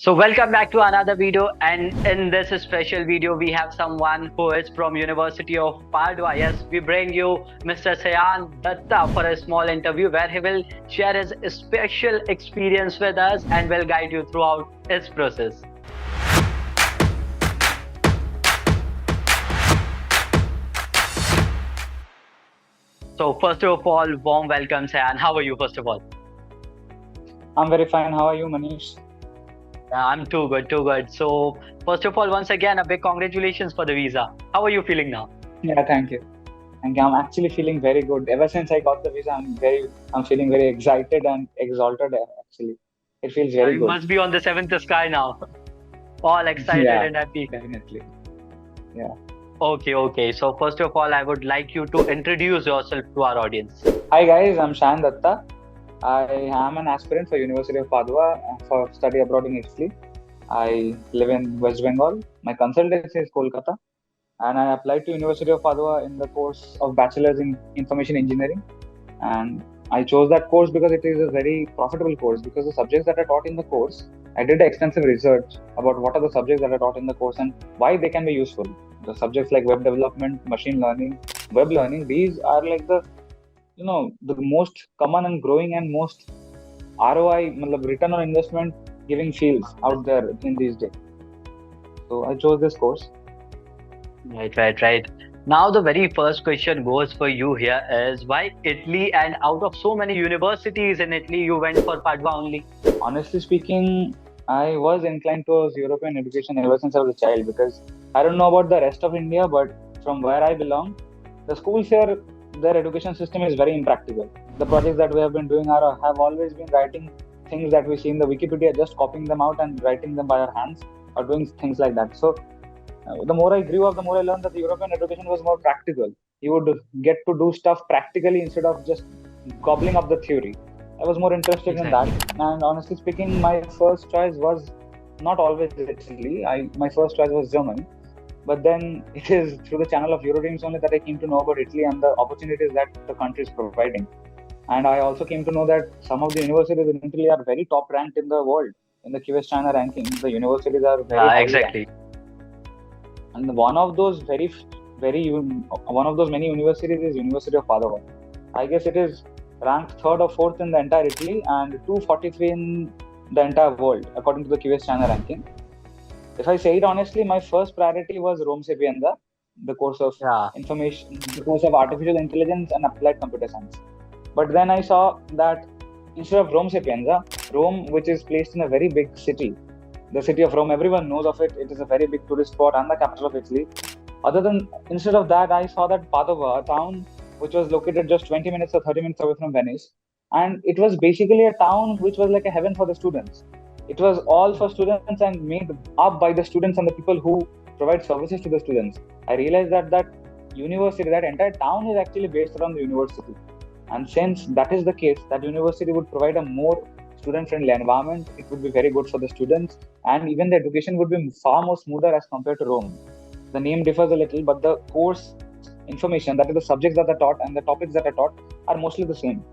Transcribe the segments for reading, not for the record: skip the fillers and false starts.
So welcome back to another video, and in this special video we have someone who is from University of Padua. Yes, we bring you Mr. Sayan Dutta for a small interview where he will share his special experience with us and will guide you throughout his process. So first of all, warm welcome Sayan. How are you first of all? I'm very fine. How are you, Manish? Yeah, I'm too good, too good. So first of all, once again, a big congratulations for the visa. How are you feeling now? Yeah, thank you. Thank you. I'm actually feeling very good. Ever since I got the visa, I'm feeling very excited and exalted. Actually, it feels very You good. must be on the seventh sky now. All excited Yeah, and happy. definitely. Yeah. Okay. So first of all, I would like you to introduce yourself to our audience. Hi guys, I'm Sayan Dutta. I am an aspirant for University of Padua for study abroad in Italy. I live in West Bengal. My consultancy is Kolkata, and I applied to University of Padua in the course of Bachelor's in Information Engineering. And I chose that course because it is a very profitable course, because the subjects that are taught in the course, I did extensive research about what are the subjects that are taught in the course and why they can be useful. The subjects like web development, machine learning, web learning, these are like the most common and growing and most ROI, return on investment giving fields out there in these days. So I chose this course. Right. Now the very first question goes for you here is why Italy, and out of so many universities in Italy, you went for Padua only? Honestly speaking, I was inclined towards European education ever since I was a child, because I don't know about the rest of India, but from where I belong, the schools here, their education system is very impractical. The projects that we have been doing have always been writing things that we see in the Wikipedia, just copying them out and writing them by our hands, or doing things like that. So the more I grew up, the more I learned that the European education was more practical. You would get to do stuff practically instead of just gobbling up the theory. I was more interested in that. Exactly. And honestly speaking, my first choice was not always Italy. My first choice was Germany. But then it is through the channel of Eurodreams only that I came to know about Italy and the opportunities that the country is providing. And I also came to know that some of the universities in Italy are very top ranked in the world. In the QS China ranking, the universities are very Yeah, highly ranked. exactly. And one of those many universities is University of Padua. I guess it is ranked third or fourth in the entire Italy and 243 in the entire world, according to the QS China ranking. If I say it honestly, my first priority was Rome Sapienza, the course of Yeah, the course of artificial intelligence and applied computer science. But then I saw that instead of Rome Sapienza, Rome, which is placed in a very big city, the city of Rome, everyone knows of it. It is a very big tourist spot and the capital of Italy. Instead of that, I saw that Padova, a town which was located just 20 minutes or 30 minutes away from Venice, and it was basically a town which was like a heaven for the students. It was all for students and made up by the students and the people who provide services to the students. I realized that that entire town is actually based around the university. And since that is the case, that university would provide a more student-friendly environment. It would be very good for the students, and even the education would be far more smoother as compared to Rome. The name differs a little, but the course information, that is the subjects that are taught and the topics that are taught, are mostly the same.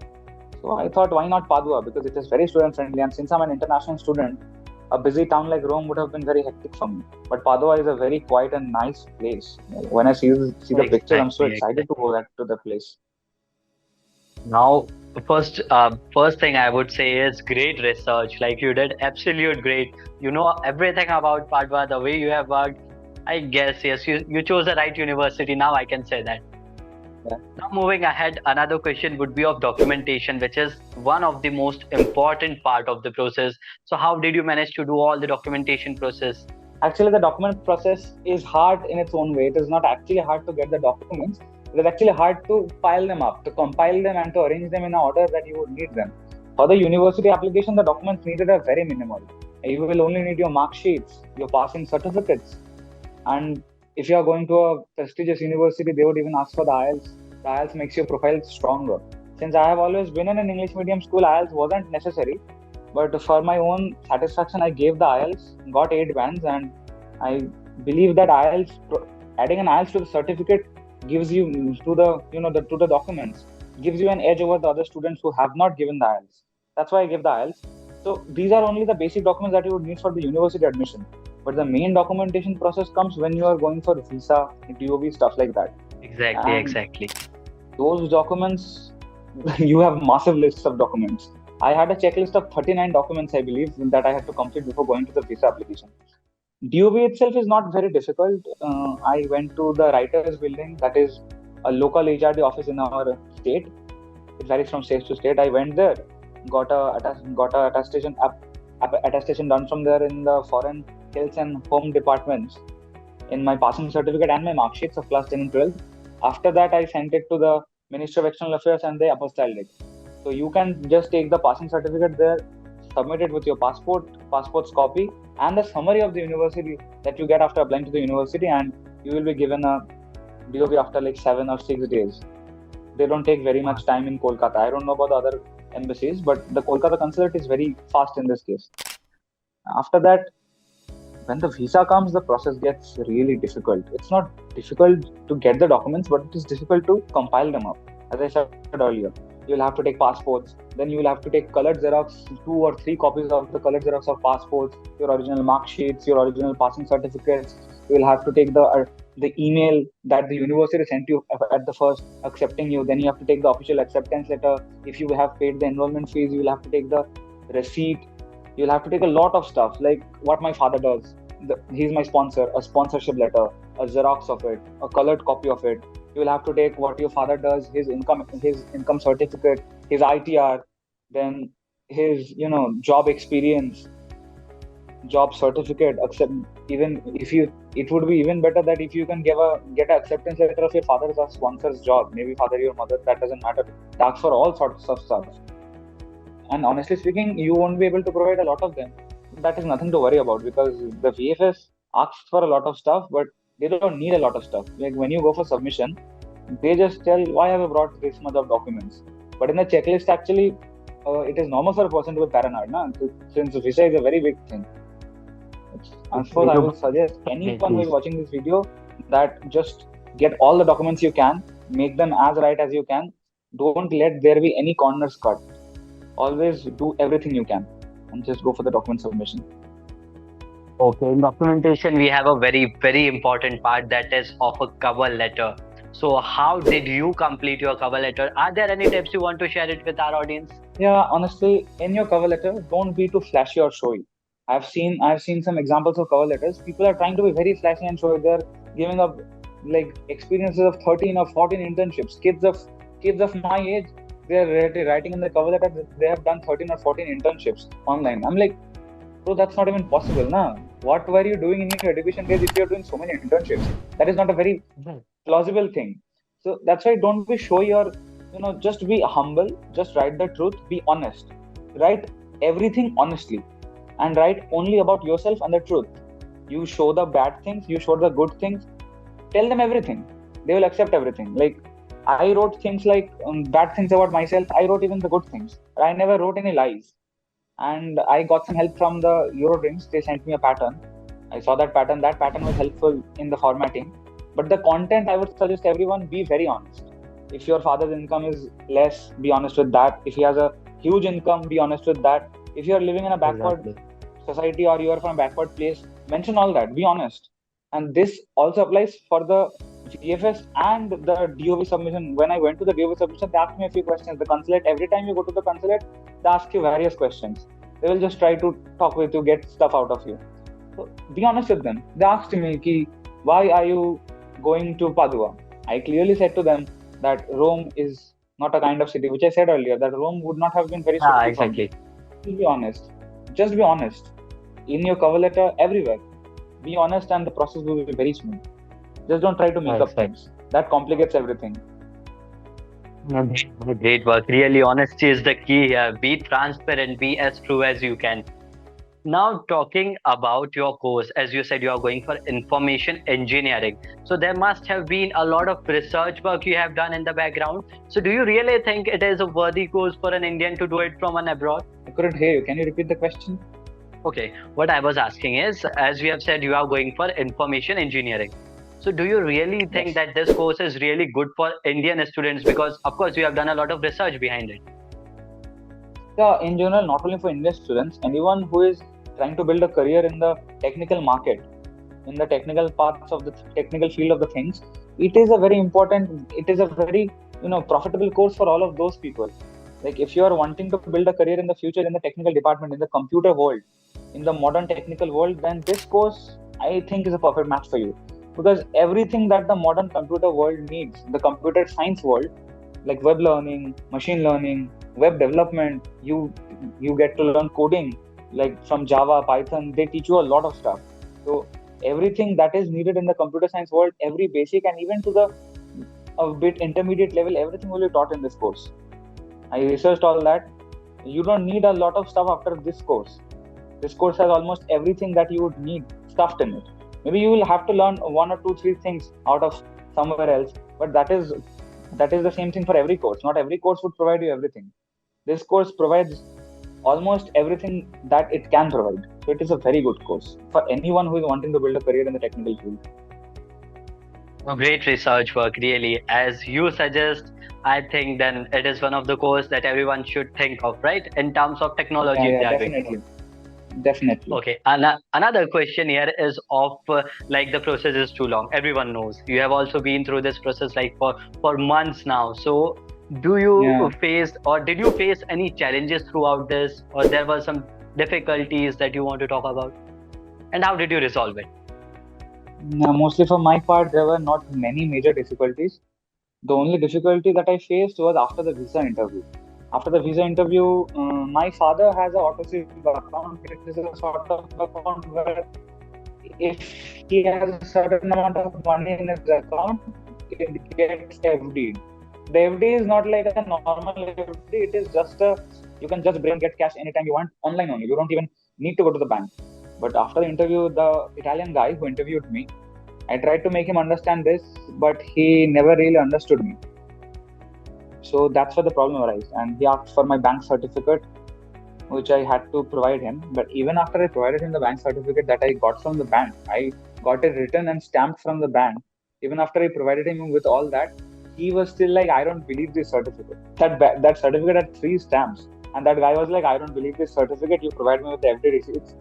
So I thought, why not Padua? Because it is very student-friendly, and since I'm an international student, a busy town like Rome would have been very hectic for me. But Padua is a very quiet and nice place. When I see the pictures, I'm so excited to exactly. go back to the place. Now, first thing I would say is great research. Like you did absolute great. You know everything about Padua, the way you have worked. I guess yes, you chose the right university. Now I can say that. Yeah. Now moving ahead, another question would be of documentation, which is one of the most important part of the process. So how did you manage to do all the documentation process? Actually, the document process is hard in its own way. It is not actually hard to get the documents. It is actually hard to pile them up, to compile them, and to arrange them in an order that you would need them. For the university application, the documents needed are very minimal. You will only need your mark sheets, your passing certificates, and if you are going to a prestigious university, they would even ask for the IELTS. The IELTS makes your profile stronger. Since I have always been in an English medium school, IELTS wasn't necessary. But for my own satisfaction, I gave the IELTS, got 8 bands, and I believe that adding an IELTS to the certificate gives you to the documents, gives you an edge over the other students who have not given the IELTS. That's why I gave the IELTS. So these are only the basic documents that you would need for the university admission. But the main documentation process comes when you are going for visa, DOB, stuff like that. Exactly, And exactly. those documents, you have massive lists of documents. I had a checklist of 39 documents, I believe, that I had to complete before going to the visa application. DOB itself is not very difficult. I went to the writers building, that is a local HRD office in our state. It varies from state to state. I went there, got a attestation done from there in the foreign health and home departments in my passing certificate and my mark sheets of class 10 and 12. After that, I sent it to the Ministry of External Affairs and they apostilled it. So you can just take the passing certificate there, submit it with your passport's copy, and the summary of the university that you get after applying to the university, and you will be given a DOB after like 7 or 6 days. They don't take very much time in Kolkata. I don't know about the other embassies, but the Kolkata consulate is very fast in this case. After that, when the visa comes, the process gets really difficult. It's not difficult to get the documents, but it is difficult to compile them up. As I said earlier, you'll have to take passports, then you will have to take colored xerox, 2 or 3 copies of the colored xerox of passports, your original mark sheets, your original passing certificates. You will have to take the email that the university sent you at the first accepting you. Then you have to take the official acceptance letter. If you have paid the enrollment fees, you will have to take the receipt. You'll have to take a lot of stuff, like what my father does. He's my sponsor, a sponsorship letter, a xerox of it, a colored copy of it. You will have to take what your father does, his income certificate, his ITR, then his job experience, job certificate. Except even if you, it would be even better that if you can get an acceptance letter of your father's or sponsor's job, maybe father, your mother, that doesn't matter. Ask for all sorts of stuff. And honestly speaking, you won't be able to provide a lot of them. That is nothing to worry about because the VFS asks for a lot of stuff, but they don't need a lot of stuff. Like when you go for submission, they just tell, why have you brought this much of documents? But in the checklist, actually, it is normal for a person to be paranoid, since visa is a very big thing. As far I would suggest anyone who is watching this video that just get all the documents you can, make them as right as you can. Don't let there be any corners cut. Always do everything you can and just go for the document submission. Okay, in documentation, we have a very, very important part that is of a cover letter. So how did you complete your cover letter? Are there any tips you want to share it with our audience? Yeah, honestly, in your cover letter, don't be too flashy or showy. I've seen some examples of cover letters. People are trying to be very flashy and showy. They're giving up like experiences of 13 or 14 internships. Kids of my age, they're writing in the cover letter that they have done 13 or 14 internships online. I'm like, bro, that's not even possible, na? What were you doing in your education days if you're doing so many internships? That is not a very plausible thing. So that's why don't be showy or just be humble. Just write the truth. Be honest. Write everything honestly, and write only about yourself and the truth. You show the bad things. You show the good things. Tell them everything. They will accept everything. Like I wrote things like bad things about myself. I wrote even the good things. I never wrote any lies. And I got some help from the Eurodreams. They sent me a pattern. I saw that pattern. That pattern was helpful in the formatting. But the content, I would suggest everyone be very honest. If your father's income is less, be honest with that. If he has a huge income, be honest with that. If you are living in a backward society or you are from a backward place, mention all that. Be honest. And this also applies for the VFS and the DOV submission. When I went to the DOV submission, they asked me a few questions. The consulate, every time you go to the consulate, they ask you various questions. They will just try to talk with you, get stuff out of you. So be honest with them. They asked me, why are you going to Padua? I clearly said to them that Rome is not a kind of city, which I said earlier, that Rome would not have been very suitable for me. Be honest. Just be honest. In your cover letter, everywhere. Be honest and the process will be very smooth. Just don't try to make up things. That complicates everything. Great work. Really, honesty is the key here. Be transparent. Be as true as you can. Now, talking about your course, as you said, you are going for information engineering. So there must have been a lot of research work you have done in the background. So do you really think it is a worthy course for an Indian to do it from an abroad? I couldn't hear you. Can you repeat the question? Okay. What I was asking is, as you have said, you are going for information engineering. So do you really think that this course is really good for Indian students? Because of course you have done a lot of research behind it. Yeah, in general, not only for Indian students, anyone who is trying to build a career in the technical market, in the technical parts of the technical field of the things, it is a very important, it is a very, profitable course for all of those people. Like if you are wanting to build a career in the future in the technical department, in the computer world, in the modern technical world, then this course I think is a perfect match for you, because everything that the modern computer world needs, the computer science world, like web learning, machine learning, web development, you get to learn coding, like from Java, Python, they teach you a lot of stuff. So everything that is needed in the computer science world, every basic and even to the a bit intermediate level, everything will be taught in this course. I researched all that. You don't need a lot of stuff after this course. This course has almost everything that you would need stuffed in it. Maybe you will have to learn one or two, three things out of somewhere else, but that is the same thing for every course. Not every course would provide you everything. This course provides almost everything that it can provide. So it is a very good course for anyone who is wanting to build a career in the technical field. Great research work, really. As you suggest, I think then it is one of the course that everyone should think of, right? In terms of technology, Yeah, if they yeah, are going to work. definitely, definitely. Okay, another question here is of like the process is too long. Everyone knows you have also been through this process like for months now. So, do you Yeah. face or did you face any challenges throughout this, or there were some difficulties that you want to talk about, and how did you resolve it? Now, mostly for my part, there were not many major difficulties. The only difficulty that I faced was after the visa interview. After the visa interview, my father has a autosave account. It is a sort of account where if he has a certain amount of money in his account, it gets FD. The FD is not like a normal FD. It is just a, you can just bring get cash anytime you want online only. You don't even need to go to the bank. But after the interview, the Italian guy who interviewed me, I tried to make him understand this, but he never really understood me. So that's where the problem arose. And he asked for my bank certificate, which I had to provide him. But even after I provided him the bank certificate that I got from the bank, I got it written and stamped from the bank. Even after I provided him with all that, he was still like, I don't believe this certificate. That certificate had three stamps. And that guy was like, I don't believe this certificate. You provide me with the FD receipts.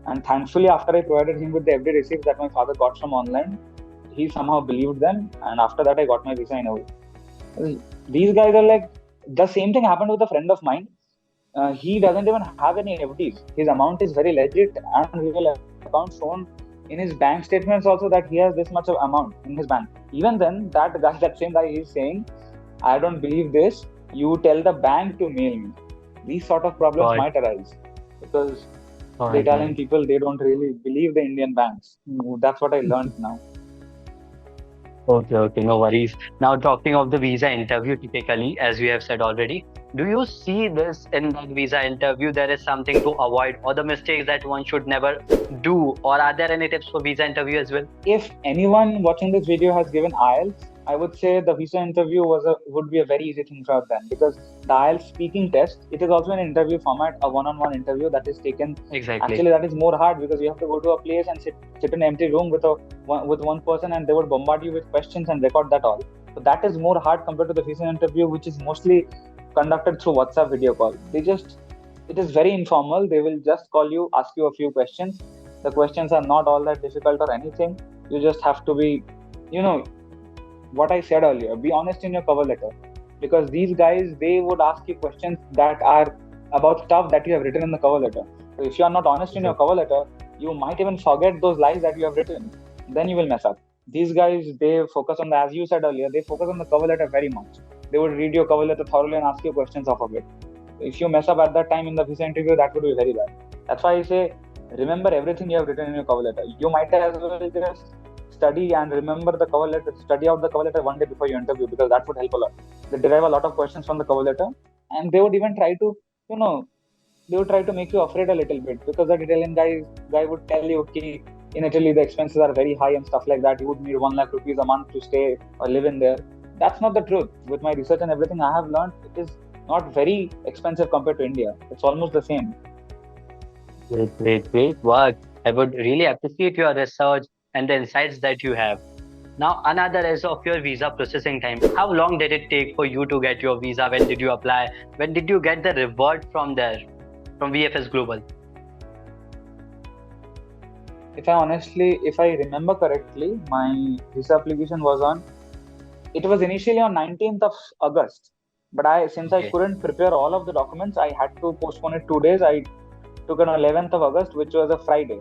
And thankfully, after I provided him with the FD receipts that my father got from online, he somehow believed them. And after that, I got my visa in a way. These guys are like, the same thing happened with a friend of mine. He doesn't even have any FDs. His amount is very legit and real account shown in his bank statements also that he has this much of amount in his bank. Even then, that same guy is saying, I don't believe this. You tell the bank to mail me. These sort of problems God, might arise because the God, Italian God. people, they don't really believe the Indian banks. That's what I learned now. Okay, okay, no worries. Now, talking of the visa interview, typically, as we have said already, do you see this in that visa interview? There is something to avoid, or the mistakes that one should never do, or are there any tips for visa interview as well? If anyone watching this video has given IELTS, I would say the visa interview would be a very easy thing for them, because the IELTS speaking test, it is also an interview format, a one-on-one interview that is taken. Exactly. Actually, that is more hard because you have to go to a place and sit in an empty room with one person, and they would bombard you with questions and record that all. So that is more hard compared to the visa interview, which is mostly conducted through WhatsApp video call. It is very informal. They will just call you, ask you a few questions. The questions are not all that difficult or anything. You just have to be, you know, what I said earlier, be honest in your cover letter. Because these guys, they would ask you questions that are about stuff that you have written in the cover letter. So if you are not honest in your cover letter, you might even forget those lies that you have written. Then you will mess up. These guys, they focus on as you said earlier, they focus on the cover letter very much. They would read your cover letter thoroughly and ask you questions off of it. If you mess up at that time in the visa interview, that would be very bad. That's why I say, remember everything you have written in your cover letter. You might as well just study and remember the cover letter, study out the cover letter one day before your interview, because that would help a lot. They derive a lot of questions from the cover letter, and they would even try to, you know, they would try to make you afraid a little bit, because that Italian guy would tell you, okay, in Italy the expenses are very high and stuff like that. You would need 1 lakh rupees a month to stay or live in there. That's not the truth. With my research and everything I have learned, it is not very expensive compared to India. It's almost the same. Great, great, great work. I would really appreciate your research and the insights that you have. Now, another is of your visa processing time. How long did it take for you to get your visa? When did you apply? When did you get the reward from there, from VFS Global? If I remember correctly, my visa application was on. It was initially on 19th of August, but since I Okay. couldn't prepare all of the documents, I had to postpone it 2 days. I took it on 11th of August, which was a Friday.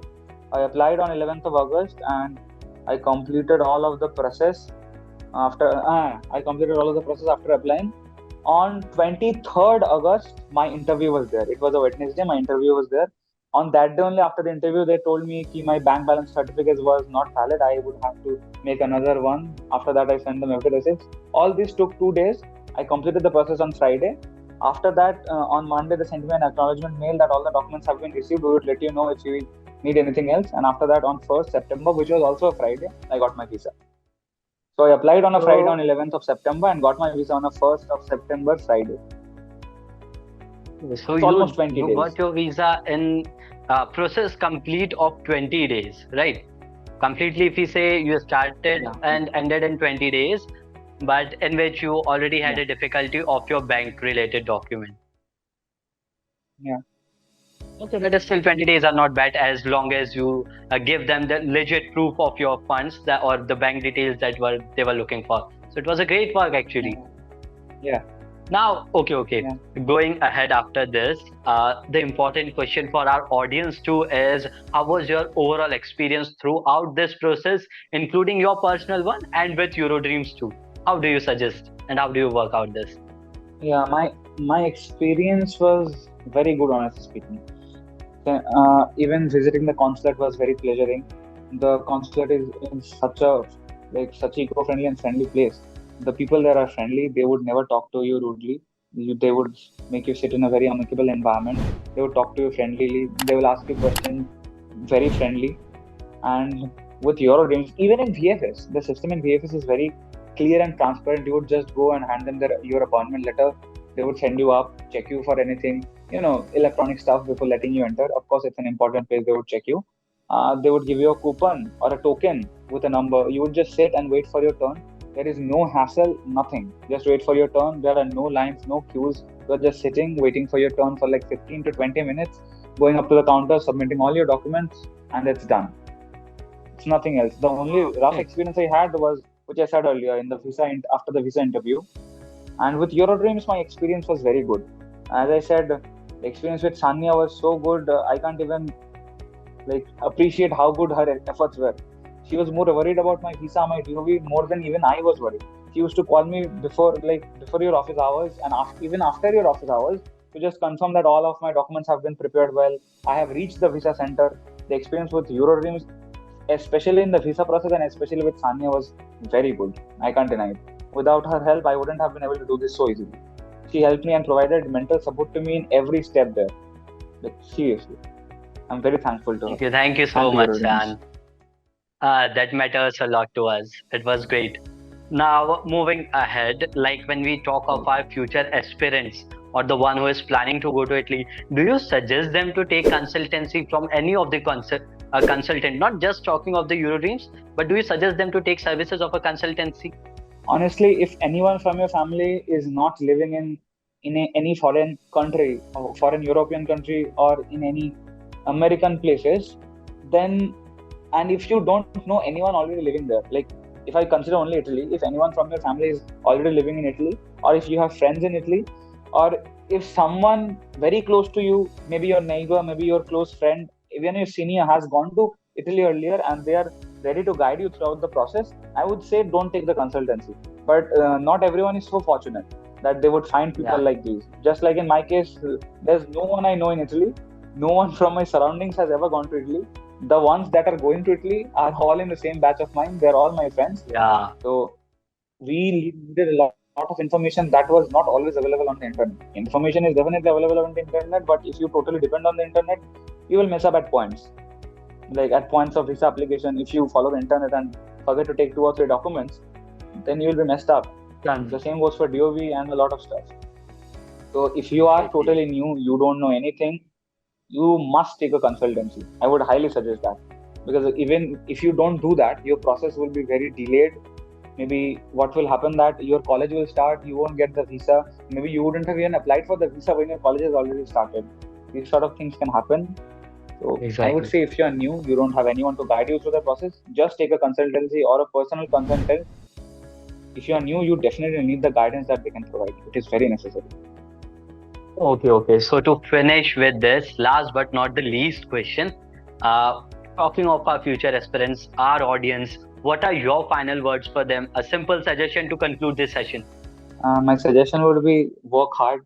I applied on 11th of August and I completed all of the process after applying. On 23rd August, my interview was there. It was a Wednesday. My interview was there. On that day only, after the interview, they told me that my bank balance certificate was not valid. I would have to make another one. After that, I sent them every receipt. All this took 2 days. I completed the process on Friday. After that, on Monday, they sent me an acknowledgement mail that all the documents have been received. We would let you know if you need anything else. And after that, on 1st September, which was also a Friday, I got my visa. So I applied on a Friday on So, 11th of September and got my visa on a 1st of September Friday. so It's you almost 20 you days. got your visa in process complete of 20 days, right? Completely, if we say you started Yeah, and ended in 20 days, but in which you already had yeah, a difficulty of your bank related document. yeah, Okay, but still 20 days are not bad as long as you give them the legit proof of your funds that or the bank details that were they were looking for. So it was a great work actually. yeah, yeah, Now, okay. yeah. Going ahead after this, the important question for our audience too is how was your overall experience throughout this process, including your personal one and with Eurodreams too? How do you suggest and how do you work out this? Yeah, my experience was very good, honestly speaking. Even visiting the consulate was very pleasuring. The consulate is in such eco-friendly and friendly place. The people there are friendly. They would never talk to you rudely. They would make you sit in a very amicable environment. They would talk to you friendlily. They will ask you questions very friendly. And with Eurodreams, even in VFS, the system in VFS is very clear and transparent. You would just go and hand them your appointment letter. They would send you up, check you for anything, electronic stuff before letting you enter. Of course, it's an important place. They would check you. They would give you a coupon or a token with a number. You would just sit and wait for your turn. There is no hassle, nothing. Just wait for your turn. There are no lines, no queues. You're just sitting, waiting for your turn for like 15 to 20 minutes, going up to the counter, submitting all your documents, and it's done. It's nothing else. The only rough Okay. experience I had was, which I said earlier, after the visa interview. And with Eurodreams, my experience was very good. As I said, the experience with Sanya was so good. I can't even appreciate how good her efforts were. She was more worried about my visa, my DOV, more than even I was worried. She used to call me before your office hours and even after your office hours to just confirm that all of my documents have been prepared well. I have reached the visa center. The experience with Eurodreams, especially in the visa process and especially with Sanya, was very good. I can't deny it. Without her help, I wouldn't have been able to do this so easily. She helped me and provided mental support to me in every step there. Like, seriously, I'm very thankful to her Thank you and so to much, Eurodreams. San. That matters a lot to us. It was great. Now, moving ahead, like when we talk of our future aspirants or the one who is planning to go to Italy, do you suggest them to take consultancy from any of the consultant? Not just talking of the Eurodreams, but do you suggest them to take services of a consultancy? Honestly, if anyone from your family is not living in any foreign country or foreign European country or in any American places, then and if you don't know anyone already living there, like if I consider only Italy, if anyone from your family is already living in Italy, or if you have friends in Italy, or if someone very close to you, maybe your neighbor, maybe your close friend, even your senior has gone to Italy earlier and they are ready to guide you throughout the process, I would say don't take the consultancy. But not everyone is so fortunate that they would find people Yeah. like these. Just like in my case, there's no one I know in Italy. No one from my surroundings has ever gone to Italy. The ones that are going to Italy are all in the same batch of mine. They're all my friends. Yeah. So we needed a lot of information that was not always available on the internet. Information is definitely available on the internet, but if you totally depend on the internet, you will mess up at points. Like at points of visa application, if you follow the internet and forget to take 2 or 3 documents, then you will be messed up. The Done. same goes for DOV and a lot of stuff. So if you are Exactly. totally new, you don't know anything, you must take a consultancy. I would highly suggest that. because even if you don't do that, your process will be very delayed. Maybe what will happen that your college will start, you won't get the visa. Maybe you wouldn't have even applied for the visa when your college has already started. These sort of things can happen. So I would Exactly. say if you're new, you don't have anyone to guide you through the process, just take a consultancy or a personal consultant. If you're new, you definitely need the guidance that they can provide. It is very necessary. Okay, okay. So to finish with this, last but not the least question, uh, talking of our future aspirants, our audience, what are your final words for them? A simple suggestion to conclude this session. My suggestion would be work hard,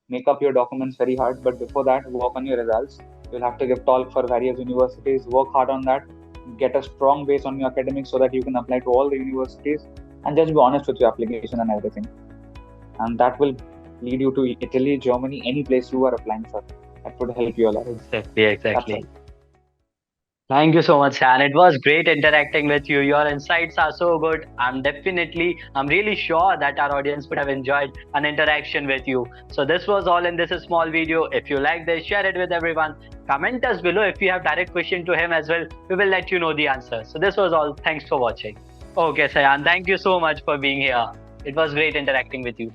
make up your documents very hard, but before that, work on your results. You'll have to give talk for various universities, work hard on that, get a strong base on your academics so that you can apply to all the universities, and just be honest with your application and everything. And that will lead you to Italy, Germany, any place you are applying for. That would help you a lot. Exactly, That's exactly. all. Thank you so much, San. It was great interacting with you. Your insights are so good. I'm really sure that our audience would have enjoyed an interaction with you. So this was all in this small video. If you like this, share it with everyone. Comment us below if you have direct question to him as well. We will let you know the answer. So this was all. Thanks for watching. Okay, Sayan. Thank you so much for being here. It was great interacting with you.